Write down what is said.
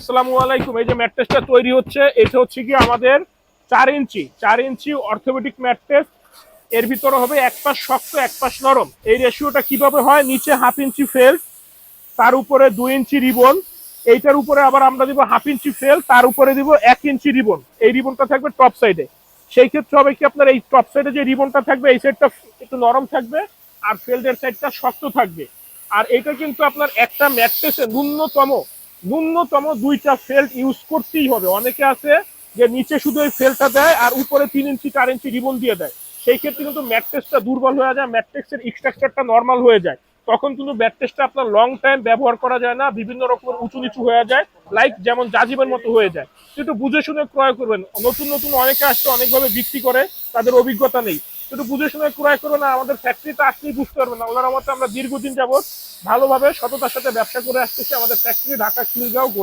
আসসালামু আলাইকুম। এই যে ম্যাট্রেসটা তৈরি হচ্ছে, এটা হচ্ছে কি আমাদের 4 ইঞ্চি অর্থোপেডিক ম্যাট্রেস। এর ভিতরে হবে এক পাশ শক্ত এক পাশ নরম। এই রেশিওটা কিভাবে হয়, নিচে 1/2 ইঞ্চি ফেল্ট, তার উপরে 2 ইঞ্চি রিবন, এইটার উপরে আবার আমরা দিব 1/2 ইঞ্চি ফেল্ট, তার উপরে দিব 1 ইঞ্চি রিবন। এই রিবনটা থাকবে টপ সাইডে। সেই ক্ষেত্রে হবে কি, আপনার এই টপ সাইডে যে রিবনটা থাকবে এই সাইডটা একটু নরম থাকবে আর ফেল্টের সাইডটা শক্ত থাকবে। আর এটা কিন্তু আপনার একটা ম্যাট্রেসে ন্যূনতম 2টা ফেল্ট ইউজ করতেই হবে। অনেকে আছে যে নিচে শুধু এই ফেল্টটা দেয় আর উপরে 3 ইঞ্চি 4 ইঞ্চি রিবন দিয়ে দেয়। সেই ক্ষেত্রে কিন্তু ম্যাট্রেসটা দুর্বল হয়ে যায়, ম্যাট্রেসের স্ট্রাকচারটা নর্মাল হয়ে যায়। তখন কিন্তু ম্যাট্রেসটা আপনার লং টাইম ব্যবহার করা যায় না, বিভিন্ন রকমের উঁচু নিচু হয়ে যায়, লাইক যেমন জাজিবের মতো হয়ে যায়। একটু বুঝে শুনে ক্রয় করবেন। নতুন নতুন অনেকে আসছে, অনেকভাবে বিক্রি করে, তাদের অভিজ্ঞতা নেই। একটু বুঝে শুনে ক্রয় করবেন। আমাদের ফ্যাক্টরিতে আসলেই বুঝতে পারবেন। আল্লাহর রহমতে আমরা দীর্ঘদিন যাবত ভালোভাবে সততার সাথে ব্যবসা করে আসতেছি। আমাদের ফ্যাক্টরি ঢাকা খিলগাঁও গোড়া।